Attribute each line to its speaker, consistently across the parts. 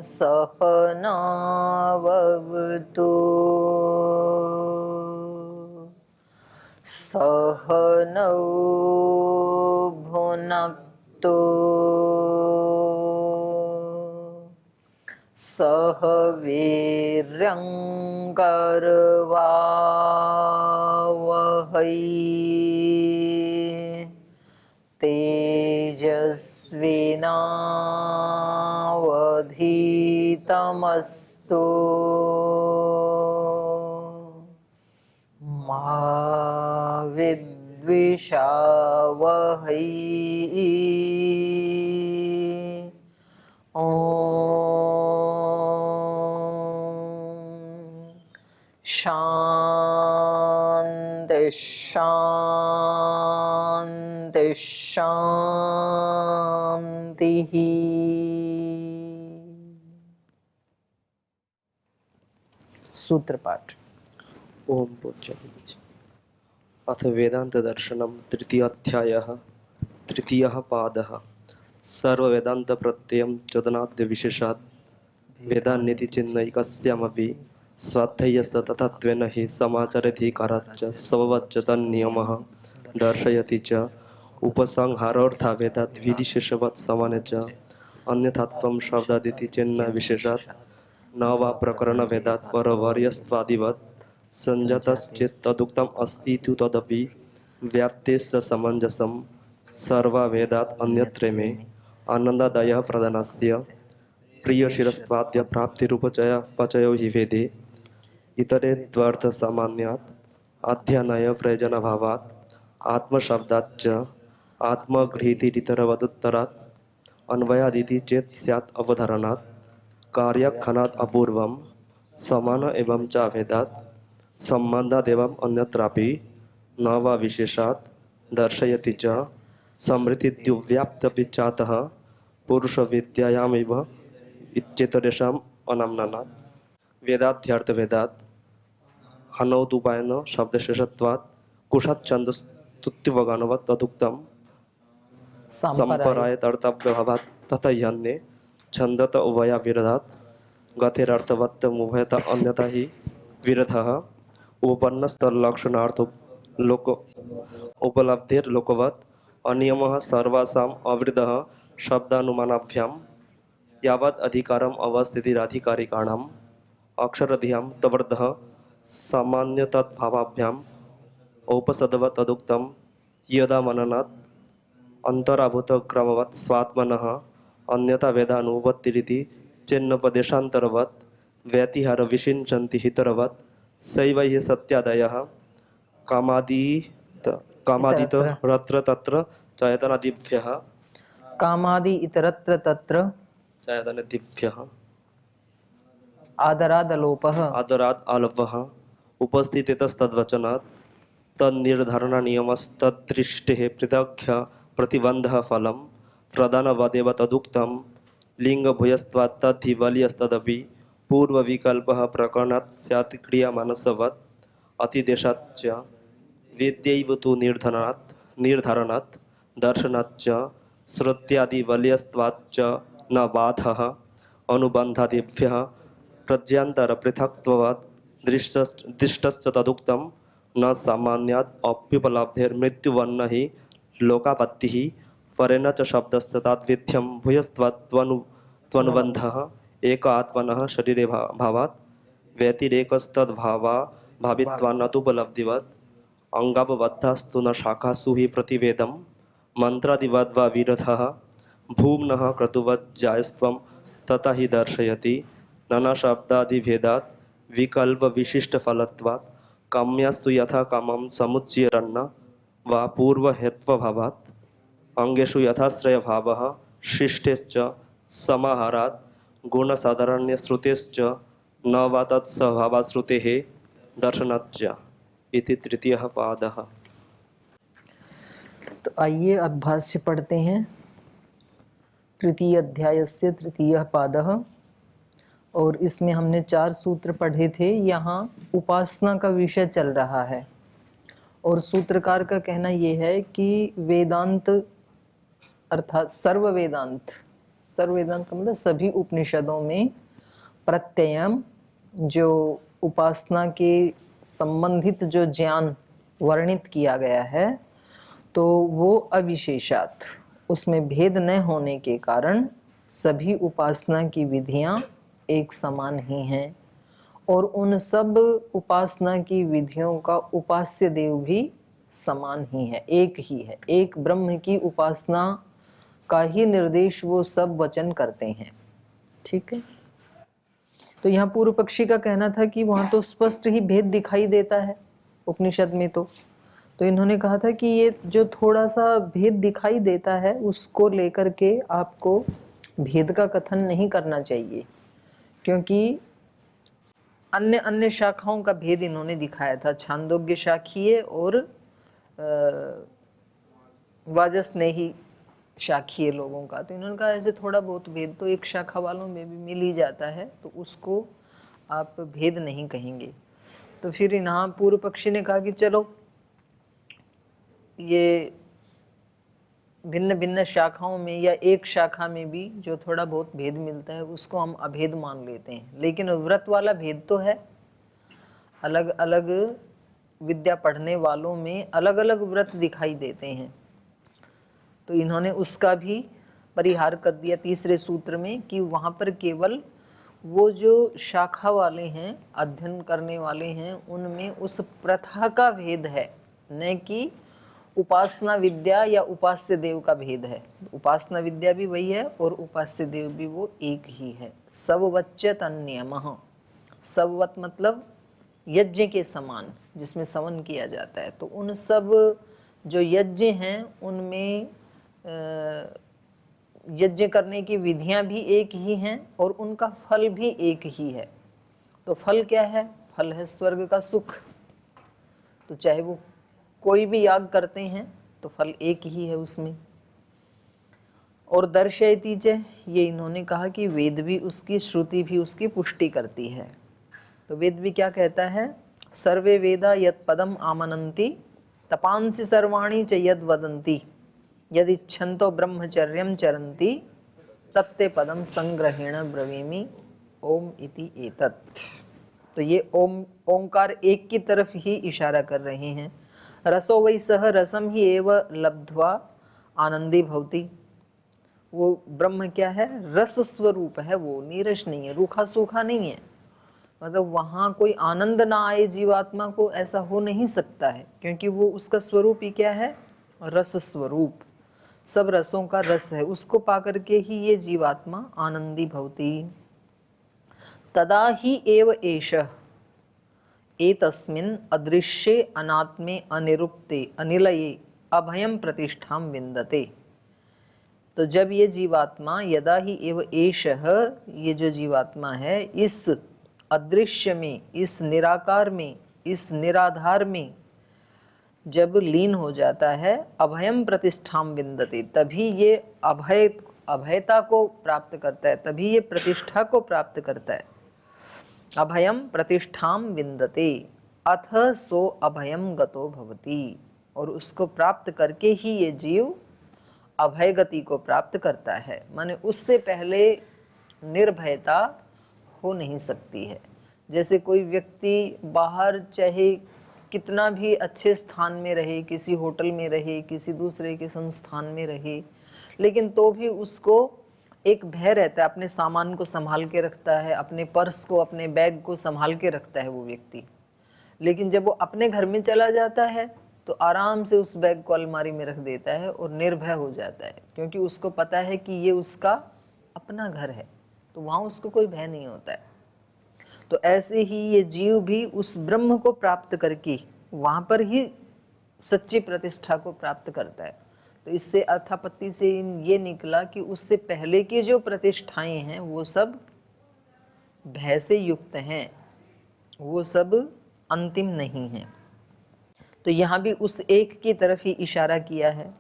Speaker 1: सहनाववतु सहनौ भुनक्तु सह वीर्यङ्करवावहै तेजस्विनावधीतमस्तु मा विद्विषावहै। शांति शांति शांति। सूत्र पाठ।
Speaker 2: ओम पूज्य। अथ वेदांत दर्शनम तृतीय अध्यायः तृतीयः पादः सर्ववेदांत प्रत्ययं चोदनाद्य विशेषात् वेदान्निति चिन्नैकस्यामपि स्वाध्यायस्य तथात्वेन हि समाचाराधिकाराच्च स्ववच्च तन्नियमः दर्शयति च उपसंहारोऽर्था वेदात् विधिशेषवत् समाने च अन्यथात्वं शब्दादिति चेन्न विशेषात् न वा प्रकरण वेदात् परवर्यस्त्वादिवत् संजातश्चेत् तदुक्तम् अस्ति तु तदपि व्याप्तेश्च समञ्जसं सर्वा वेदात् अन्यत्र मे आनन्दादयः प्रधानस्य प्रियशिरस्त्वाद्य प्राप्तिरूपचयो हि वेदे इतरे द्वर्थसामान्यात् अध्ययनाय प्रयोजनभावात् आत्मशब्दाच्च आत्मगृहीतिरितरवदुत्तरात् अन्वयादिति चेत् स्यात् अवधारणात् कार्यक्षणात् अपूर्वं समान एवं च भेदात् सम्बन्धात् एवं अन्यत्रापि न वा विशेषात् दर्शयति च समृद्धिद्युव्याप्तविचातः पुरुषविद्यायामेव इत्येतरेषाम् अनाम्नानात् वेदाध्यर्थवेदात् हनौदुपायन शब्दशेषत्वात् कुशाच्छन्दस्तुत्युपगानवत् तदुक्तं सम्परायतर्तव्यभावात् तथा ह्यन्ये छन्दत उभयाविरोधात् गतेरर्थवत्तमुभयता अन्यथा हि विरोधः उपपन्नस्तल्लक्षणार्थ लोक उपलब्धिर्लोकवत् अनियमः सर्वासाम् अवृद्धः शब्दानुमानाभ्यां यावत् अधिकारम् अवस्थितिराधिकारिकाणाम् अक्षरधियां तवर्धः सामान्यतद्भावाभ्याम् औपसदवत् तदुक्तं यदा मननात् अन्तराभूतक्रमवत् स्वात्मनः अन्यथा वेदानुपत्तिरिति चेन्नोपदेशान्तरवत् व्यतिहार विषिञ्चन्ति हितरवत् सैव हि सत्यादयः कामादितरत्र तत्र चैतनादिभ्यः
Speaker 1: कामादि इतरत्र तत्र
Speaker 2: चैतनादिभ्यः
Speaker 1: आदरादलोपः
Speaker 2: आलोपः उपस्थितेतस्तद्वचनात् तन्निर्धारणनियमस्तदृष्टेः पृथक् प्रतिबन्धः फलं प्रधानवदेव तदुक्तं लिङ्गभूयस्त्वात् तद्धि बलीयस्तदपि पूर्वविकल्पः प्रकरणात् स्यात् क्रियामानसवत् अतिदेशाच्च वेद्यैव तु निर्धारणात् दर्शनाच्च श्रुत्यादिबलीयस्त्वाच्च न बाधः अनुबन्धादिभ्यः प्रज्ञान्तरपृथक्त्वात् दृष्टश्च तदुक्तं न सामान्यात् अप्युपलब्धेर्मृत्युवन्न हि लोकापत्तिः परेण च शब्दस्तदाद्विध्यं भूयस्त्वात्वनुबन्धः एक आत्मनः शरीरे भावात् व्यतिरेकस्तद्भावाभावित्वान्नतुपलब्धिवत् अंगापबद्धास्तु न शाखासु हि प्रतिवेदं मंत्रादिवद् वा विरोधः भूम्नः क्रतुवज्जायस्त्वं तथा हि दर्शयति नाना शब्दादिभेदात् विकल्पविशिष्टफलत्वात् काम्यास्तु यथा कामं समुच्चयरन्न वा पूर्वहेत्वभावात् अंगेषु यथाश्रयभावः शिष्टेश्च समाहारात् गुणसाधारण्यश्रुतेश्च न वा तत्स्वभावश्रुतेः दर्शनाच्च इति तृतीयः पादः।
Speaker 1: तो आइए अब भाष्य पढ़ते हैं। तृतीय अध्यायस्य तृतीयः पादः, और इसमें हमने 4 सूत्र पढ़े थे। यहाँ उपासना का विषय चल रहा है और सूत्रकार का कहना यह है कि वेदांत अर्थात सर्व वेदांत सर्व वेदांत का मतलब सभी उपनिषदों में प्रत्ययम, जो उपासना के संबंधित जो ज्ञान वर्णित किया गया है, तो वो अविशेषात, उसमें भेद न होने के कारण सभी उपासना की विधियां एक समान ही हैं, और उन सब उपासना की विधियों का उपास्य देव भी समान ही है, एक ही है। एक ब्रह्म की उपासना का ही निर्देश वो सब वचन करते हैं। ठीक है, तो यहाँ पूर्व पक्षी का कहना था कि वहां तो स्पष्ट ही भेद दिखाई देता है उपनिषद में। तो इन्होंने कहा था कि ये जो थोड़ा सा भेद दिखाई देता है, उसको लेकर के आपको भेद का कथन नहीं करना चाहिए, क्योंकि अन्य अन्य शाखाओं का भेद इन्होंने दिखाया था, छांदोग्य शाखीय और वाजस्नेही शाखीय लोगों का। तो इन्होंने कहा ऐसे थोड़ा बहुत भेद तो एक शाखा वालों में भी मिल ही जाता है, तो उसको आप भेद नहीं कहेंगे। तो फिर यहाँ पूर्व पक्षी ने कहा कि चलो ये भिन्न भिन्न शाखाओं में या एक शाखा में भी जो थोड़ा बहुत भेद मिलता है उसको हम अभेद मान लेते हैं, लेकिन व्रत वाला भेद तो है। अलग अलग विद्या पढ़ने वालों में अलग अलग व्रत दिखाई देते हैं, तो इन्होंने उसका भी परिहार कर दिया तीसरे सूत्र में कि वहाँ पर केवल वो जो शाखा वाले हैं, अध्ययन करने वाले हैं, उनमें उस प्रथा का भेद है, न कि उपासना विद्या या उपास्य देव का भेद है। उपासना विद्या भी वही है और उपास्य देव भी वो एक ही है। सववच्च तन्नियमः, सववत मतलब यज्ञ के समान, जिसमें सवन किया जाता है। तो उन सब जो यज्ञ हैं उनमें यज्ञ करने की विधियां भी एक ही हैं और उनका फल भी एक ही है। तो फल क्या है? फल है स्वर्ग का सुख। तो चाहे वो कोई भी याग करते हैं तो फल एक ही है उसमें। और दर्शयति च, ये इन्होंने कहा कि वेद भी उसकी, श्रुति भी उसकी पुष्टि करती है। तो वेद भी क्या कहता है? सर्वे वेदा यत् पदम आमनन्ति तपांसि सर्वाणि च यद् वदन्ति यदिच्छन्तो ब्रह्मचर्यं चरन्ति तत्ते पदम संग्रहेण ब्रवीमि ओम इति एतत्। तो ये ओंकार एक की तरफ ही इशारा कर रहे हैं। रसो वै सह रसम ही एव लब्ध्वा आनंदी भवति। वो ब्रह्म क्या है? रस स्वरूप है, वो नीरस नहीं है, रूखा सूखा नहीं है। मतलब वहाँ कोई आनंद ना आए जीवात्मा को, ऐसा हो नहीं सकता है, क्योंकि वो उसका स्वरूप ही क्या है? रस स्वरूप, सब रसों का रस है। उसको पाकर के ही ये जीवात्मा आनंदी भवति। तदा ही एव एषः एतस्मिन् अदृश्ये अनात्मे अनिरुक्ते अनिलये अभयं प्रतिष्ठां विन्दते। तो जब ये जीवात्मा, यदा ही एव एषः, ये जो जीवात्मा है, इस अदृश्य में, इस निराकार में, इस निराधार में जब लीन हो जाता है, अभयम प्रतिष्ठाम विन्दते, तभी ये अभयता को प्राप्त करता है, तभी ये प्रतिष्ठा को प्राप्त करता है। अभयम प्रतिष्ठाम विन्दते अथ सो अभयम गतो भवति। और उसको प्राप्त करके ही ये जीव अभय गति को प्राप्त करता है। माने उससे पहले निर्भयता हो नहीं सकती है। जैसे कोई व्यक्ति बाहर चाहे कितना भी अच्छे स्थान में रहे, किसी होटल में रहे, किसी दूसरे के संस्थान में रहे, लेकिन तो भी उसको एक भय रहता है, अपने सामान को संभाल के रखता है, अपने पर्स को, अपने बैग को संभाल के रखता है वो व्यक्ति। लेकिन जब वो अपने घर में चला जाता है तो आराम से उस बैग को अलमारी में रख देता है और निर्भय हो जाता है, क्योंकि उसको पता है कि ये उसका अपना घर है, तो वहाँ उसको कोई भय नहीं होता है। तो ऐसे ही ये जीव भी उस ब्रह्म को प्राप्त करके वहाँ पर ही सच्ची प्रतिष्ठा को प्राप्त करता है। तो इससे अर्थापत्ति से ये निकला कि उससे पहले की जो प्रतिष्ठाएं हैं वो सब भय से युक्त हैं, वो सब अंतिम नहीं हैं। तो यहाँ भी उस एक की तरफ ही इशारा किया है।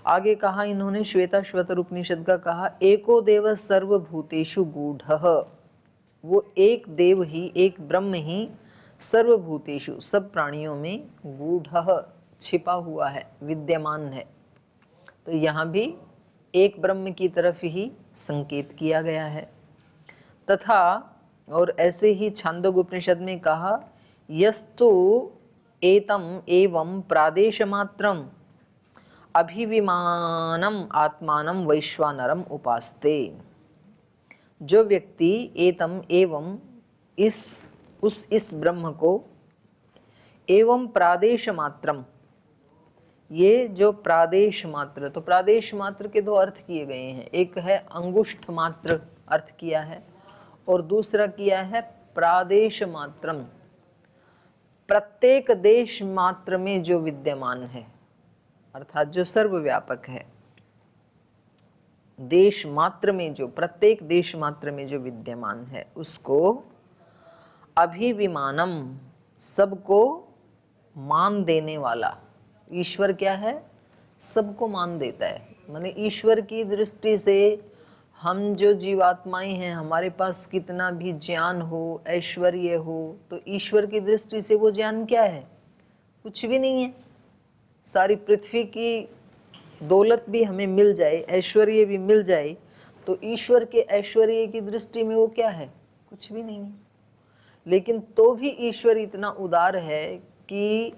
Speaker 1: आगे कहा इन्होंने, श्वेताश्वतर उपनिषद का कहा, एको देव सर्वभूतेषु गूढ़ः। वो एक देव ही, एक ब्रह्म ही सर्वभूतेषु, सब प्राणियों में, गूढ़ः छिपा हुआ है, विद्यमान है। तो यहाँ भी एक ब्रह्म की तरफ ही संकेत किया गया है। तथा और ऐसे ही छांदोग्य उपनिषद में कहा यस्तु एतम एवं प्रादेश मात्रम अभिविमानम आत्मानम वैश्वानरम उपास्ते। जो व्यक्ति एतम एवं इस ब्रह्म को एवं प्रादेश मात्रम, ये जो प्रादेश मात्र, तो प्रादेश मात्र के दो अर्थ किए गए हैं, एक है अंगुष्ठ मात्र अर्थ किया है और दूसरा किया है प्रादेश मात्रम, प्रत्येक देश मात्र में जो विद्यमान है, अर्थात जो सर्वव्यापक है। देश मात्र में जो, प्रत्येक देश मात्र में जो विद्यमान है उसको अभिविमानम, सबको मान देने वाला। ईश्वर क्या है? सबको मान देता है। माने ईश्वर की दृष्टि से हम जो जीवात्माएं हैं, हमारे पास कितना भी ज्ञान हो, ऐश्वर्य हो, तो ईश्वर की दृष्टि से वो ज्ञान क्या है? कुछ भी नहीं है। सारी पृथ्वी की दौलत भी हमें मिल जाए, ऐश्वर्य भी मिल जाए, तो ईश्वर के ऐश्वर्य की दृष्टि में वो क्या है? कुछ भी नहीं है। लेकिन तो भी ईश्वर इतना उदार है कि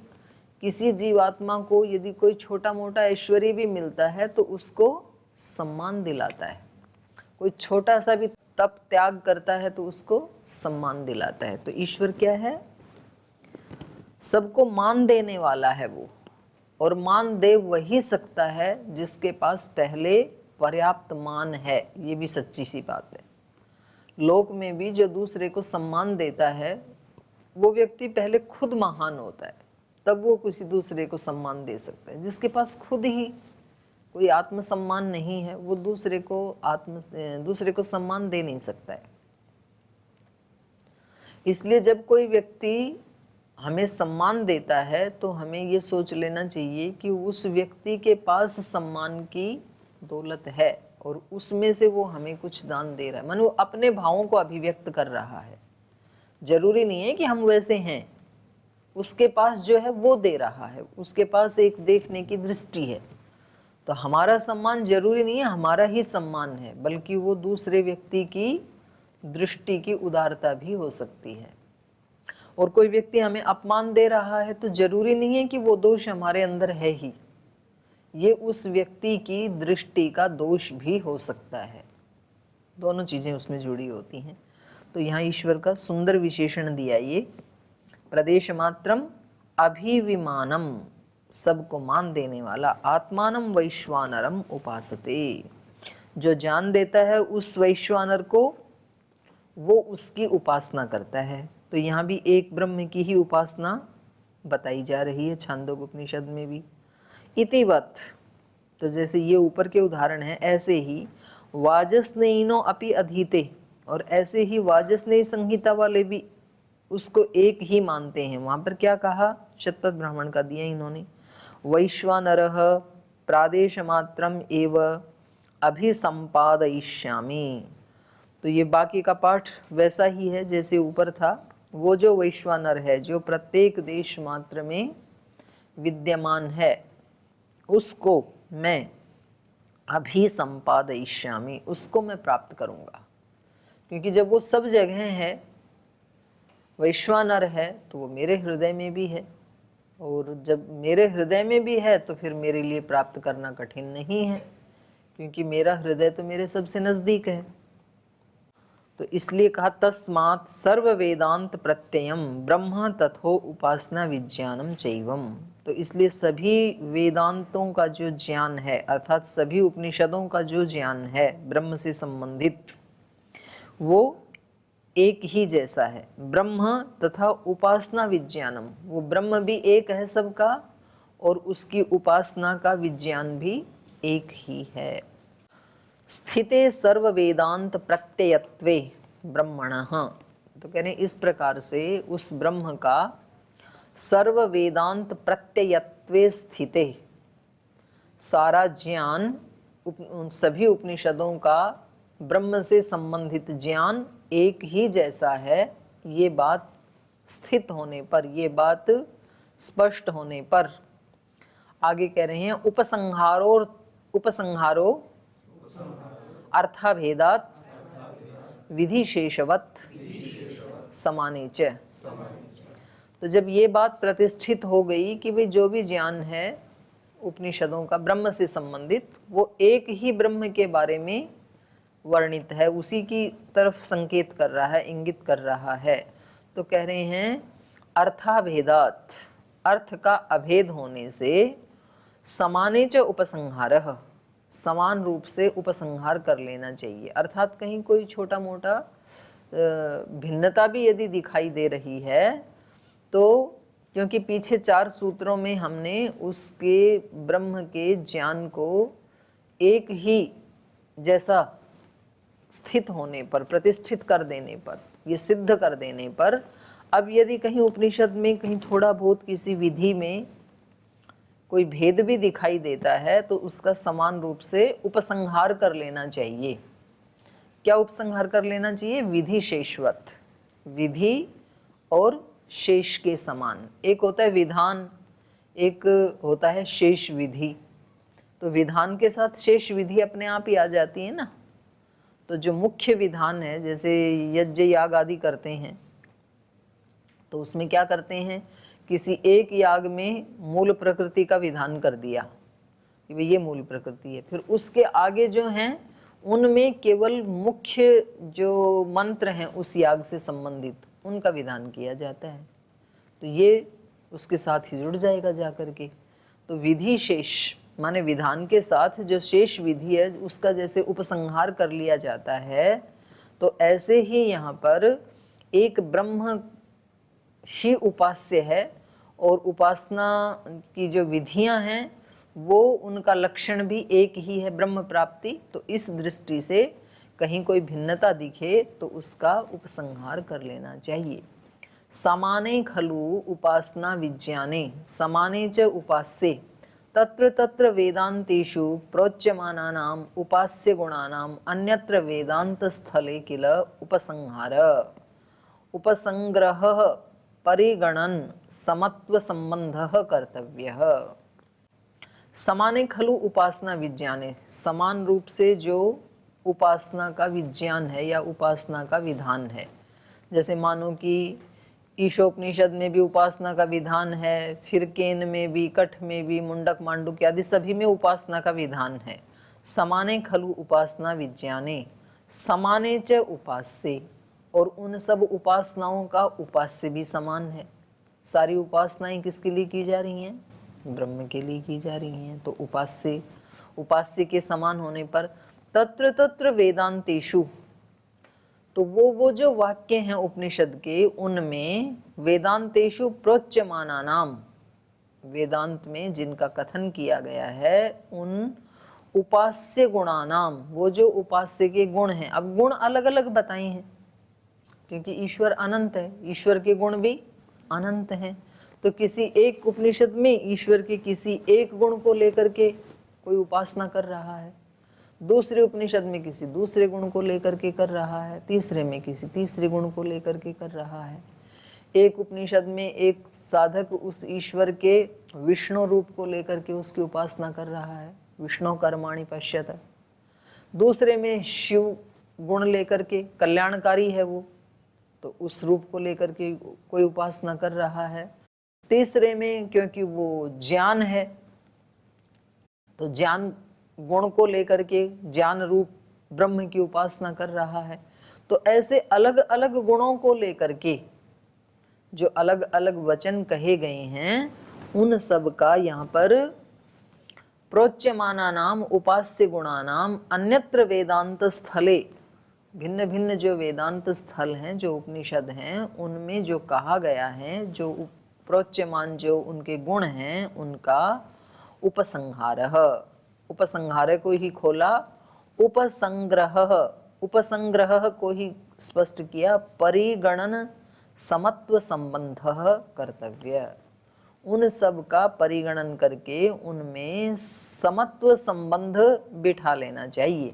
Speaker 1: किसी जीवात्मा को यदि कोई छोटा मोटा ऐश्वर्य भी मिलता है तो उसको सम्मान दिलाता है। कोई छोटा सा भी तप त्याग करता है तो उसको सम्मान दिलाता है। तो ईश्वर क्या है? सबको मान देने वाला है वो, और मान दे वही सकता है जिसके पास पहले पर्याप्त मान है। ये भी सच्ची सी बात है। लोक में भी जो दूसरे को सम्मान देता है वो व्यक्ति पहले खुद महान होता है, तब वो किसी दूसरे को सम्मान दे सकता है। जिसके पास खुद ही कोई आत्मसम्मान नहीं है वो दूसरे को सम्मान दे नहीं सकता है। इसलिए जब कोई व्यक्ति हमें सम्मान देता है तो हमें ये सोच लेना चाहिए कि उस व्यक्ति के पास सम्मान की दौलत है और उसमें से वो हमें कुछ दान दे रहा है। मानो वो अपने भावों को अभिव्यक्त कर रहा है। जरूरी नहीं है कि हम वैसे हैं, उसके पास जो है वो दे रहा है, उसके पास एक देखने की दृष्टि है। तो हमारा सम्मान जरूरी नहीं है हमारा ही सम्मान है, बल्कि वो दूसरे व्यक्ति की दृष्टि की उदारता भी हो सकती है। और कोई व्यक्ति हमें अपमान दे रहा है तो जरूरी नहीं है कि वो दोष हमारे अंदर है ही, ये उस व्यक्ति की दृष्टि का दोष भी हो सकता है। दोनों चीजें उसमें जुड़ी होती हैं। तो यहाँ ईश्वर का सुंदर विशेषण दिया ये प्रदेश मात्रम अभिविमानम, सबको मान देने वाला, आत्मानम वैश्वानरम उपासते, जो जान देता है उस वैश्वानर को वो उसकी उपासना करता है। तो यहाँ भी एक ब्रह्म की ही उपासना बताई जा रही है छांदोग्य उपनिषद में भी। इतिवत, तो जैसे ये ऊपर के उदाहरण हैं, ऐसे ही वाजस्नेयिनो अपि अधीते, और ऐसे ही वाजस्नेयी संहिता वाले भी उसको एक ही मानते हैं। वहां पर क्या कहा? शतपथ ब्राह्मण का दिया इन्होंने, वैश्वानरः प्रादेश मात्रम एव अभिसंपादयिष्यामि। तो ये बाकी का पाठ वैसा ही है जैसे ऊपर था। वो जो वैश्वानर है जो प्रत्येक देश मात्र में विद्यमान है उसको मैं अभिसंपादयिष्यामि, उसको मैं प्राप्त करूंगा। क्योंकि जब वो सब जगह है, वैश्वानर है, तो वो मेरे हृदय में भी है, और जब मेरे हृदय में भी है तो फिर मेरे लिए प्राप्त करना कठिन नहीं है, क्योंकि मेरा हृदय तो मेरे सबसे नजदीक है। तो इसलिए कहा तस्मात् सर्व वेदांत प्रत्ययम ब्रह्म तथो उपासना विज्ञानम चैवम। तो इसलिए सभी वेदांतों का जो ज्ञान है, अर्थात सभी उपनिषदों का जो ज्ञान है ब्रह्म से संबंधित, वो एक ही जैसा है। ब्रह्म तथा उपासना विज्ञानम, वो ब्रह्म भी एक है सबका और उसकी उपासना का विज्ञान भी एक ही है। स्थिते सर्व वेदांत प्रत्ययत्वे ब्रह्मणः, तो कह रहे इस प्रकार से उस ब्रह्म का सर्व वेदांत प्रत्ययत्वे स्थिते, सारा ज्ञान उन सभी उपनिषदों का ब्रह्म से संबंधित ज्ञान एक ही जैसा है। ये बात स्थित होने पर, ये बात स्पष्ट होने पर आगे कह रहे हैं उपसंहारो अर्थाभेदात् विधिशेषवत् समाने च। तो जब ये बात प्रतिष्ठित हो गई कि भाई जो भी ज्ञान है उपनिषदों का ब्रह्म से संबंधित, वो एक ही ब्रह्म के बारे में वर्णित है, उसी की तरफ संकेत कर रहा है, इंगित कर रहा है, तो कह रहे हैं अर्थाभेदात्, अर्थ का अभेद होने से, समाने च उपसंहारः, समान रूप से उपसंहार कर लेना चाहिए। अर्थात कहीं कोई छोटा मोटा भिन्नता भी यदि दिखाई दे रही है तो, क्योंकि पीछे 4 सूत्रों में हमने उसके ब्रह्म के ज्ञान को एक ही जैसा स्थित होने पर, प्रतिष्ठित कर देने पर, ये सिद्ध कर देने पर, अब यदि कहीं उपनिषद में कहीं थोड़ा बहुत किसी विधि में कोई भेद भी दिखाई देता है तो उसका समान रूप से उपसंहार कर लेना चाहिए। क्या उपसंहार कर लेना चाहिए? विधि शेषवत, विधि और शेष के समान। एक होता है विधान, एक होता है शेष विधि। तो विधान के साथ शेष विधि अपने आप ही आ जाती है ना। तो जो मुख्य विधान है, जैसे यज्ञ याग आदि करते हैं, तो उसमें क्या करते हैं, किसी एक याग में मूल प्रकृति का विधान कर दिया कि भाई ये मूल प्रकृति है, फिर उसके आगे जो हैं उनमें केवल मुख्य जो मंत्र हैं उस याग से संबंधित उनका विधान किया जाता है, तो ये उसके साथ ही जुड़ जाएगा जा करके। तो विधि शेष माने विधान के साथ जो शेष विधि है उसका जैसे उपसंहार कर लिया जाता है, तो ऐसे ही यहाँ पर एक ब्रह्म ही उपास्य है और उपासना की जो विधियां हैं वो उनका लक्षण भी एक ही है, ब्रह्म प्राप्ति। तो इस दृष्टि से कहीं कोई भिन्नता दिखे तो उसका उपसंहार कर लेना चाहिए। समाने खलु उपासना विज्ञाने समाने च उपास्ये तत्र तत्र वेदांतेषु प्रोच्यमानानाम उपास्य गुणानाम अन्यत्र वेदांत स्थले किल उपसंहार उपसंग्रह परिगणन समत्व संबंधः कर्तव्यः। समाने खलु उपासना विज्ञाने, समान रूप से जो उपासना का विज्ञान है या उपासना का विधान है, जैसे मानो कि ईशोपनिषद में भी उपासना का विधान है, फिर केन में भी, कठ में भी, मुंडक मांडुक्य आदि सभी में उपासना का विधान है। समाने खलु उपासना विज्ञाने समाने च उपास्ये, और उन सब उपासनाओं का उपास्य भी समान है। सारी उपासनाएं किसके लिए की जा रही हैं? ब्रह्म के लिए की जा रही हैं। तो उपास्य, उपास्य के समान होने पर तत्र तत्र वेदांतेषु, तो वो जो वाक्य हैं उपनिषद के उनमें वेदांतेषु प्रोच्यमाना नाम, वेदांत में जिनका कथन किया गया है उन उपास्य गुणानाम, वो जो उपास्य के गुण हैं। अब गुण अलग अलग बताए हैं क्योंकि ईश्वर अनंत है, ईश्वर के गुण भी अनंत हैं। तो किसी एक उपनिषद में ईश्वर के किसी एक गुण को लेकर के कोई उपासना कर रहा है, दूसरे उपनिषद में किसी दूसरे गुण को लेकर के कर रहा है, तीसरे में किसी तीसरे गुण को लेकर के कर रहा है। एक उपनिषद में एक साधक उस ईश्वर के विष्णु रूप को लेकर के उसकी उपासना कर रहा है, विष्णु कर्माणि पश्यत। दूसरे में शिव गुण लेकर के, कल्याणकारी है वो, तो उस रूप को लेकर के कोई उपासना कर रहा है। तीसरे में क्योंकि वो ज्ञान है तो ज्ञान गुण को लेकर के ज्ञान रूप ब्रह्म की उपासना कर रहा है। तो ऐसे अलग अलग गुणों को लेकर के जो अलग अलग वचन कहे गए हैं उन सब का यहाँ पर प्रोच्यमाना नाम उपास्य गुणानाम अन्यत्र वेदांत स्थले, भिन्न भिन्न जो वेदांत स्थल हैं, जो उपनिषद हैं, उनमें जो कहा गया है, जो प्रोच्यमान जो उनके गुण हैं उनका उपसंहारः, उपसंहार को ही खोला, उपसंग्रह, उपसंग्रह को ही स्पष्ट किया, परिगणन समत्व संबंध कर्तव्य, उन सब का परिगणन करके उनमें समत्व संबंध बिठा लेना चाहिए।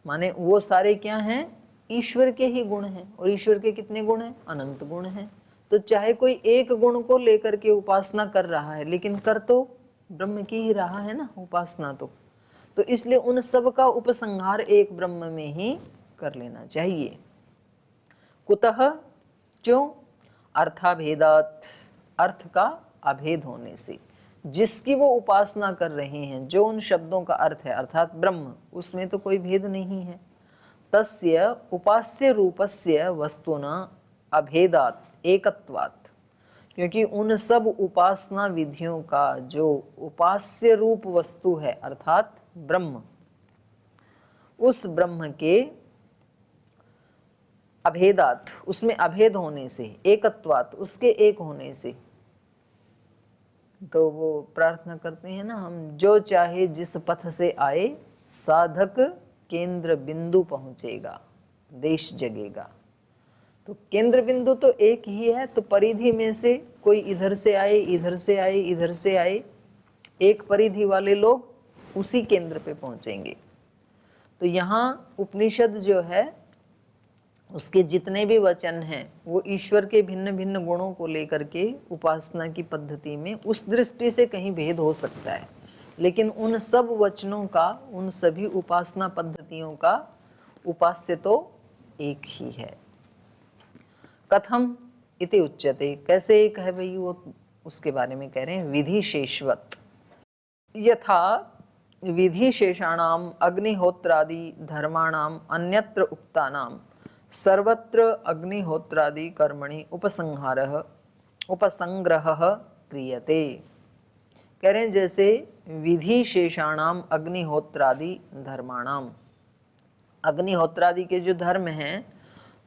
Speaker 1: माने वो सारे क्या हैं? ईश्वर के ही गुण हैं। और ईश्वर के कितने गुण हैं? अनंत गुण हैं। तो चाहे कोई एक गुण को लेकर के उपासना कर रहा है लेकिन कर तो ब्रह्म की ही रहा है ना उपासना। तो इसलिए उन सब का उपसंहार एक ब्रह्म में ही कर लेना चाहिए। कुतः, क्यों? अर्थाभेदात, अर्थ का अभेद होने से। जिसकी वो उपासना कर रहे हैं, जो उन शब्दों का अर्थ है अर्थात ब्रह्म, उसमें तो कोई भेद नहीं है। तस्य उपास्य रूपस्य वस्तुना अभेदात एकत्वात्, क्योंकि उन सब उपासना विधियों का जो उपास्य रूप वस्तु है अर्थात ब्रह्म, उस ब्रह्म के अभेदात, उसमें अभेद होने से, एकत्वात्, उसके एक होने से। तो वो प्रार्थना करते हैं ना हम, जो चाहे जिस पथ से आए साधक केंद्र बिंदु पहुंचेगा, देश जगेगा। तो केंद्र बिंदु तो एक ही है, तो परिधि में से कोई इधर से आए, इधर से आए, इधर से आए, एक परिधि वाले लोग उसी केंद्र पे पहुंचेंगे। तो यहाँ उपनिषद जो है उसके जितने भी वचन हैं वो ईश्वर के भिन्न भिन्न गुणों को लेकर के उपासना की पद्धति में उस दृष्टि से कहीं भेद हो सकता है, लेकिन उन सब वचनों का, उन सभी उपासना पद्धतियों का उपास्य तो एक ही है। कथम इति उच्यते, कैसे एक है भाई, वो उसके बारे में कह रहे हैं। विधि शेषवत, यथा विधि शेषाणाम अग्निहोत्रादि धर्माणाम अन्यत्र उक्तानाम सर्वत्र अग्निहोत्रादि कर्मणि उपसंग्रह क्रियते। कह रहे हैं जैसे विधि शेषाणाम अग्निहोत्रादि धर्माणाम, अग्निहोत्रादि के जो धर्म हैं,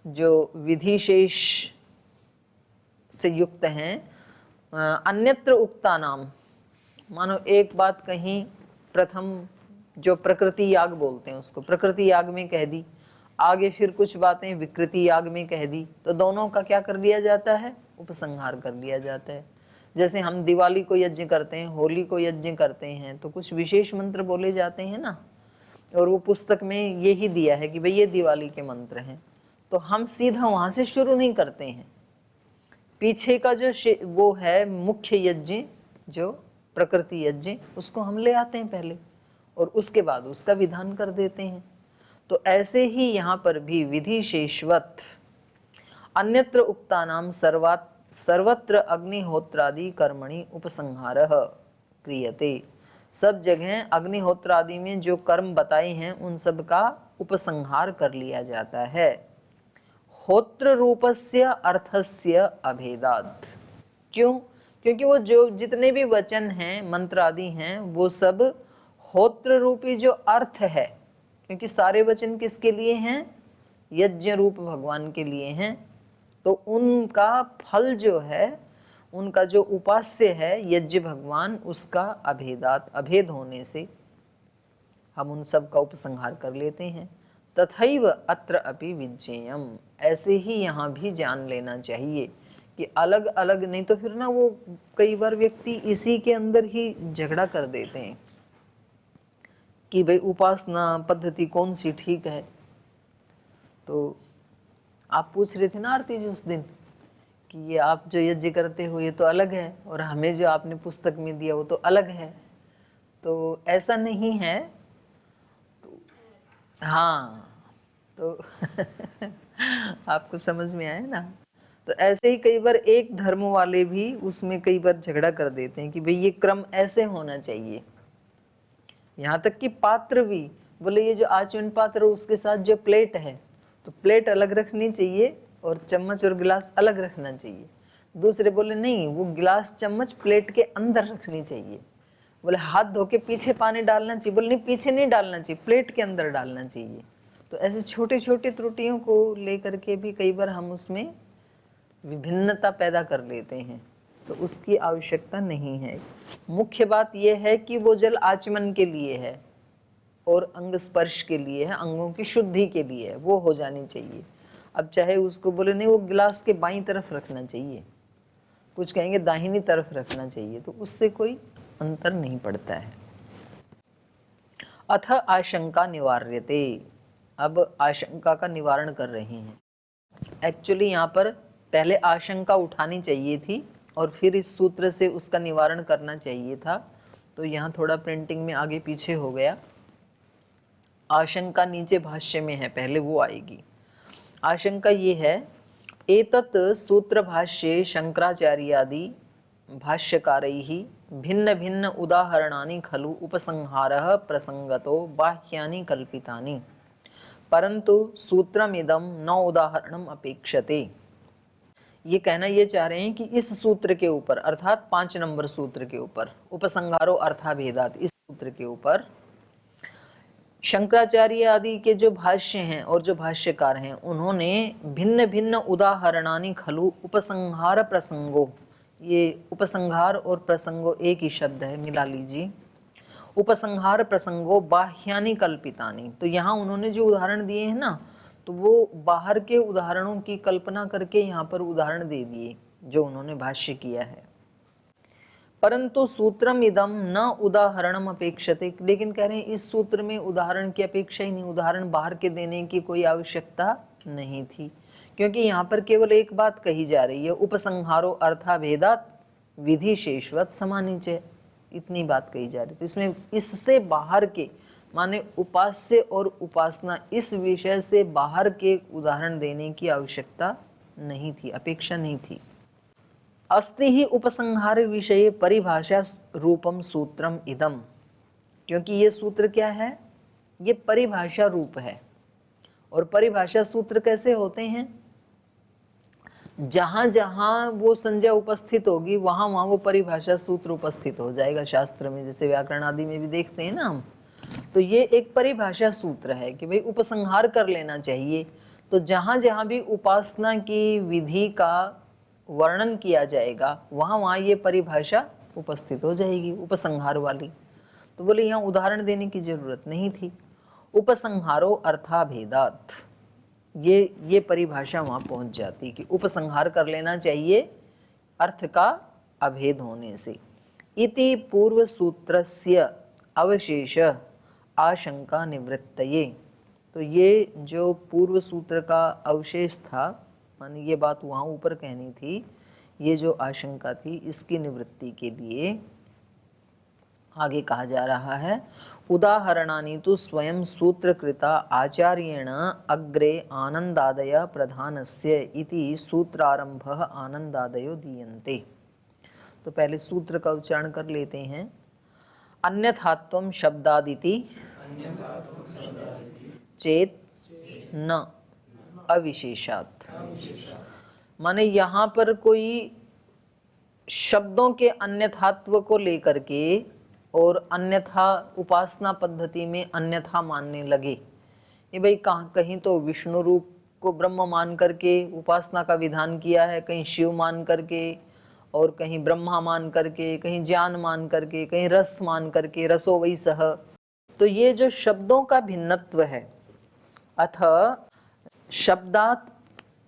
Speaker 1: जो विधि शेष से युक्त हैं, अन्यत्र उक्ता नाम, मानो एक बात कहीं, प्रथम जो प्रकृति याग बोलते हैं उसको प्रकृति याग में कह दी, आगे फिर कुछ बातें विकृति याग में कह दी, तो दोनों का क्या कर लिया जाता है, उपसंहार कर लिया जाता है। जैसे हम दिवाली को यज्ञ करते हैं, होली को यज्ञ करते हैं, तो कुछ विशेष मंत्र बोले जाते हैं ना, और वो पुस्तक में यही दिया है कि भाई ये दिवाली के मंत्र हैं, तो हम सीधा वहां से शुरू नहीं करते हैं। पीछे का जो वो है मुख्य यज्ञ, जो प्रकृति यज्ञ, उसको हम ले आते हैं पहले और उसके बाद उसका विधान कर देते हैं। तो ऐसे ही यहाँ पर भी विधि शेषवत अन्यत्र उक्तानाम सर्वत्र अग्निहोत्रादि कर्मणि उपसंहारः क्रियते। सब जगह अग्निहोत्रादि में जो कर्म बताए हैं उन सब का उपसंहार कर लिया जाता है। होत्र रूपस्य अर्थस्य अभेदात्, क्यों? क्योंकि वो जो जितने भी वचन हैं, मंत्र आदि हैं, वो सब होत्र रूपी जो अर्थ है, क्योंकि सारे वचन किसके लिए हैं, यज्ञ रूप भगवान के लिए हैं, तो उनका फल जो है, उनका जो उपास्य है यज्ञ भगवान, उसका अभेदात, अभेद होने से हम उन सब का उपसंहार कर लेते हैं। तथैव अत्र अपि विज्ञेयम्, ऐसे ही यहाँ भी जान लेना चाहिए कि अलग अलग, नहीं तो फिर ना वो कई बार व्यक्ति इसी के अंदर ही झगड़ा कर देते हैं कि भाई उपासना पद्धति कौन सी ठीक है। तो आप पूछ रहे थे ना आरती जी उस दिन कि ये आप जो यज्ञ करते हो ये तो अलग है, और हमें जो आपने पुस्तक में दिया वो तो अलग है। तो ऐसा नहीं है। तो हाँ, तो आपको समझ में आया ना। तो ऐसे ही कई बार एक धर्म वाले भी उसमें कई बार झगड़ा कर देते हैं कि भाई ये क्रम ऐसे होना चाहिए। यहाँ तक कि पात्र भी बोले ये जो आचमन पात्र उसके साथ जो प्लेट है, तो प्लेट अलग रखनी चाहिए और चम्मच और गिलास अलग रखना चाहिए। दूसरे बोले नहीं, वो गिलास चम्मच प्लेट के अंदर रखनी चाहिए। बोले हाथ धो के पीछे पानी डालना चाहिए, बोले नहीं पीछे नहीं डालना चाहिए, प्लेट के अंदर डालना चाहिए। तो ऐसे छोटे छोटे त्रुटियों को लेकर के भी कई बार हम उसमें विभिन्नता पैदा कर लेते हैं, तो उसकी आवश्यकता नहीं है। मुख्य बात यह है कि वो जल आचमन के लिए है और अंग स्पर्श के लिए है, अंगों की शुद्धि के लिए है, वो हो जानी चाहिए। अब चाहे उसको बोले नहीं वो गिलास के बाईं तरफ रखना चाहिए, कुछ कहेंगे दाहिनी तरफ रखना चाहिए, तो उससे कोई अंतर नहीं पड़ता है। अथ आशंका निवार्यते, अब आशंका का निवारण कर रहे हैं। एक्चुअली यहाँ पर पहले आशंका उठानी चाहिए थी और फिर इस सूत्र से उसका निवारण करना चाहिए था, तो यहाँ थोड़ा प्रिंटिंग में आगे पीछे हो गया। आशंका नीचे भाष्य में है, पहले वो आएगी। आशंका ये है, एतत् सूत्र भाष्ये शंकराचार्यादि भाष्यकारैः भिन्न भिन्न उदाहरणानि खलु उपसंहारः प्रसंगतो बाह्यानि कल्पितानि, परंतु सूत्रमिदं न उदाहरणम अपेक्षते। ये कहना ये चाह रहे हैं कि इस सूत्र के ऊपर, अर्थात 5 नंबर सूत्र के ऊपर, उपसंहारो अर्थाभेदात, इस सूत्र के ऊपर शंकराचार्य आदि के जो भाष्य हैं और जो भाष्यकार हैं, उन्होंने भिन्न भिन्न उदाहरणानि खलु उपसंहार प्रसंगो, ये उपसंहार और प्रसंगो एक ही शब्द है, मिला लीजिए, उपसंहार प्रसंगो बाह्यानि कल्पितानि। तो यहाँ उन्होंने जो उदाहरण दिए हैं ना, तो वो बाहर के उदाहरणों की कल्पना करके यहाँ पर उदाहरण दे दिए जो उन्होंने भाष्य किया है। परंतु सूत्रम इदम न उदाहरणम अपेक्षते, लेकिन कह रहे हैं इस सूत्र में उदाहरण की अपेक्षा ही नहीं, उदाहरण बाहर के देने की कोई आवश्यकता नहीं थी, क्योंकि यहाँ पर केवल एक बात कही जा रही है, उपसंहारो अर्थाभेदात विधि शेषवत समानीचे, इतनी बात कही जा रही। तो इसमें इससे बाहर के, माने उपास्य और उपासना, इस विषय से बाहर के उदाहरण देने की आवश्यकता नहीं थी, अपेक्षा नहीं थी। अस्ति ही उपसंहार विषये परिभाषा रूपम सूत्रम इदम, क्योंकि ये सूत्र क्या है, ये परिभाषा रूप है। और परिभाषा सूत्र कैसे होते हैं, जहां जहां वो संज्ञा उपस्थित होगी वहां वहां वो परिभाषा सूत्र उपस्थित हो जाएगा शास्त्र में, जैसे व्याकरण आदि में भी देखते हैं ना हम। तो ये एक परिभाषा सूत्र है कि भाई उपसंहार कर लेना चाहिए। तो जहां जहां भी उपासना की विधि का वर्णन किया जाएगा वहां वहां ये परिभाषा उपस्थित हो जाएगी, उपसंहार वाली। तो बोले यहाँ उदाहरण देने की जरूरत नहीं थी। उपसंहारो अर्थाभेदात, ये परिभाषा वहां पहुंच जाती कि उपसंहार कर लेना चाहिए अर्थ का अभेद होने से। इति पूर्व सूत्रस्य अवशेष आशंका निवृत्तये, तो ये जो पूर्व सूत्र का अवशेष था, माने ये बात वहाँ ऊपर कहनी थी, ये जो आशंका थी इसकी निवृत्ति के लिए आगे कहा जा रहा है, उदाहरणानि तु स्वयं सूत्रकृता आचार्येण अग्रे आनंदादय प्रधानस्य इति सूत्रारंभः आनंदादयो दीयन्ते। तो पहले सूत्र का उच्चारण कर लेते हैं। अन्यथात्वं शब्दादिति चेत न अविशेषात्, माने यहाँ पर कोई शब्दों के अन्यथात्व को लेकर के और अन्यथा उपासना पद्धति में अन्यथा मानने लगे, ये भाई कहीं तो विष्णु रूप को ब्रह्म मान करके उपासना का विधान किया है, कहीं शिव मान करके, और कहीं ब्रह्मा मान करके, कहीं ज्ञान मान करके, कहीं रस मान करके, रसो वही सह। तो ये जो शब्दों का भिन्नत्व है, अथ शब्दात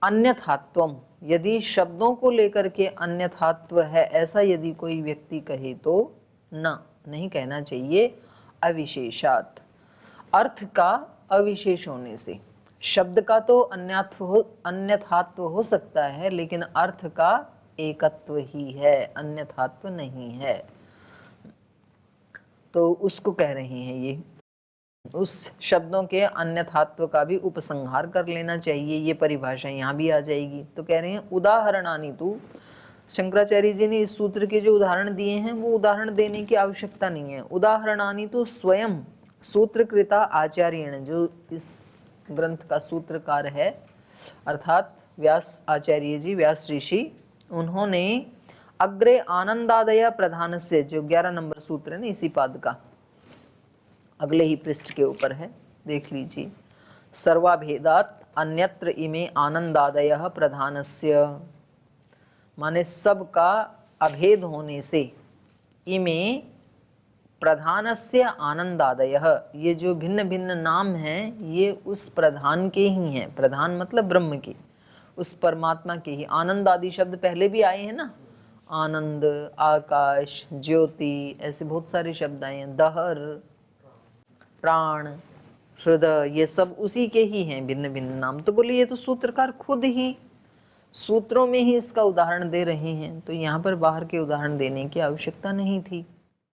Speaker 1: अन्यथात्वम, यदि शब्दों को लेकर के अन्यथात्व है ऐसा यदि कोई व्यक्ति कहे तो नहीं कहना चाहिए। अविशेषात, अर्थ का अविशेष होने से, शब्द का तो अन्यथात्व हो सकता है लेकिन अर्थ का एकत्व ही है, अन्यथात्व नहीं है। तो उसको कह रहे हैं ये, उस शब्दों के अन्यथात्व का भी उपसंहार कर लेना चाहिए, ये परिभाषा यहाँ भी आ जाएगी। तो कह रहे हैं उदाहरणानि तु, शंकराचार्य जी ने इस सूत्र के जो उदाहरण दिए हैं वो उदाहरण देने की आवश्यकता नहीं है। उदाहरणानि तु स्वयं सूत्रकृता आचार्येण, जो इस ग्रंथ का सूत्रकार है अर्थात व्यास आचार्य जी, व्यास ऋषि, उन्होंने अग्रे आनंदादय प्रधान से, जो 11 नंबर सूत्र है ना इसी पाद का, अगले ही पृष्ठ के ऊपर है, देख लीजिए। सर्वाभेदात अन्यत्र इमे आनंदादयः प्रधानस्य, माने सब का अभेद होने से, इमे प्रधानस्य आनंदादयः, ये जो भिन्न भिन्न नाम हैं ये उस प्रधान के ही हैं। प्रधान मतलब ब्रह्म के, उस परमात्मा के ही। आनंद आदि शब्द पहले भी आए हैं ना, आनंद, आकाश, ज्योति, ऐसे बहुत सारे शब्द आए हैं। दहर, प्राण, हृदय, ये सब उसी के ही हैं, भिन्न भिन्न नाम। तो बोले ये तो सूत्रकार खुद ही सूत्रों में ही इसका उदाहरण दे रहे हैं, तो यहाँ पर बाहर के उदाहरण देने की आवश्यकता नहीं थी।